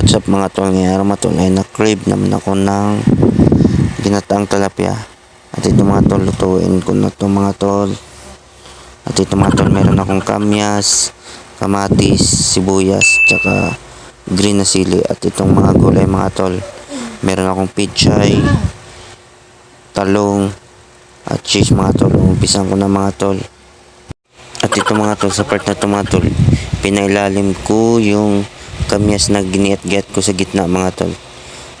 What's up mga tol, ngayon mga tol ay na-crave naman ako ng ginataang tilapia. At ito mga tol, lutuin ko na ito mga tol. At ito mga tol, meron akong kamyas, kamatis, sibuyas, tsaka green na sili. At itong mga gulay mga tol, meron akong pichay, talong, at cheese mga tol. Umpisan ko na mga tol. At ito mga tol, sa part na ito mga tol, pinailalim ko yung kamyas na giniat-giat ko sa gitna mga tol.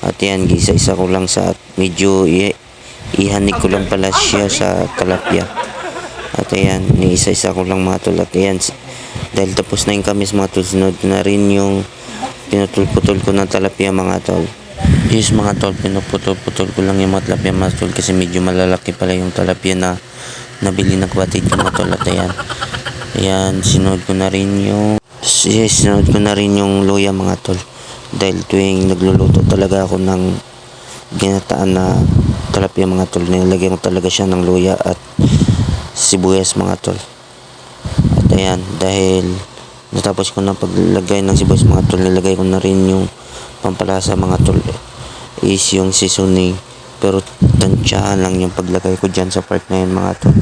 At yan, gisa-isa ko lang sa medyo ihanig ko lang pala siya sa talapia. At ayan, niisa-isa ko lang mga tol. At ayan, dahil tapos na yung kamyas mga tol, sunod na rin yung pinutol-putol ko ng talapia mga tol. Yes mga tol, pinuputol-putol ko lang yung mga talapia mga tol kasi medyo malalaki pala yung talapia na nabili ng kapatid ko mga tol. At ayan, sinunod ko na rin yung luya mga tol, dahil tuwing nagluluto talaga ako ng ginataan na tilapia mga tol, nilagay ko talaga siya ng luya at sibuyas mga tol. At ayan, dahil natapos ko na paglagay ng sibuyas mga tol, nilagay ko na rin yung pampalasa mga tol, is yung seasoning, pero tansyahan lang yung paglagay ko dyan sa part na yun mga tol.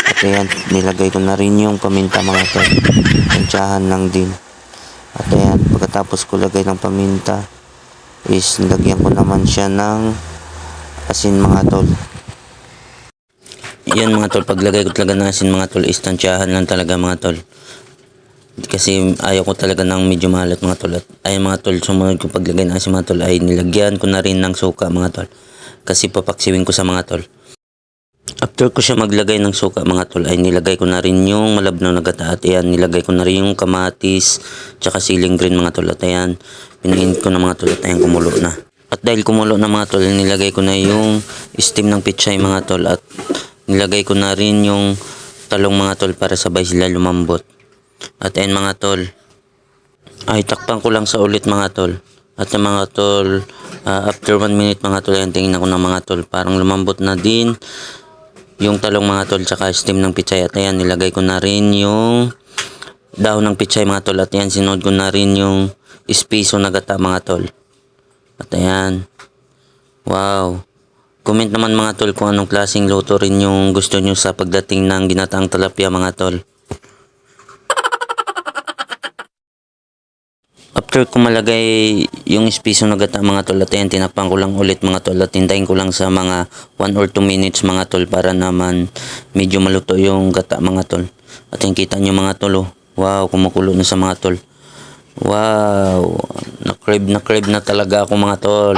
At ayan, nilagay ko na rin yung paminta mga tol, tansyahan lang din. At ayan, pagkatapos ko lagay ng paminta is nilagyan ko naman siya ng asin mga tol. Yan mga tol, paglagay ko talaga ng asin mga tol is tansyahan lang talaga mga tol, kasi ayaw ko talaga ng medyo mahalat mga tol. At ayan mga tol, sumunod ko paglagay ng asin mga tol ay nilagyan ko na rin ng suka mga tol, kasi papaksiwin ko sa mga tol. After ko siya maglagay ng suka mga tol ay nilagay ko na rin yung malabnaw na gata. At ayan, nilagay ko na rin yung kamatis tsaka siling green mga tol. At ayan, pinainit ko na mga tol. At ayan, kumulo na. At dahil kumulo na mga tol, nilagay ko na yung steam ng pichay mga tol. At nilagay ko na rin yung talong mga tol para sabay sila lumambot. At ayan mga tol, ay takpan ko lang sa ulit mga tol. At yung mga tol, after 1 minute mga tol, ayan, tingin ako ng mga tol, parang lumambot na din yung talong mga tol tsaka steam ng pichay. At ayan, nilagay ko na rin yung dahon ng pichay mga tol. At ayan, sinod ko na rin yung espiso na gata mga tol. At ayan, wow, comment naman mga tol kung anong klaseng luto rin yung gusto nyo sa pagdating ng ginataang tilapia mga tol. After ko malagay yung espiso na gata mga tol, at ayan, tinapang ko lang ulit mga tol at hintayin ko lang sa mga 1 or 2 minutes mga tol para naman medyo maluto yung gata mga tol. At ayan, kita nyo mga tol, oh. Wow, kumukulo na sa mga tol. Wow, na-crave na talaga ako mga tol.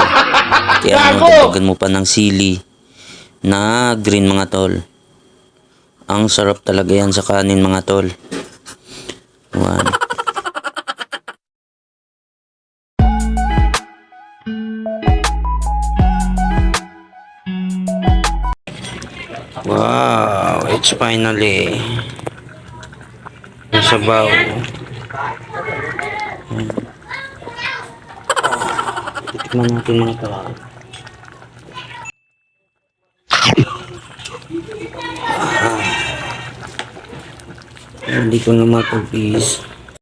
Kaya ano, dagdagan mo pa ng sili na green mga tol. Ang sarap talaga yan sa kanin mga tol. Wow. Wow, it's finally nasabaw. Tikman natin mga tao. Hindi ko na matapis.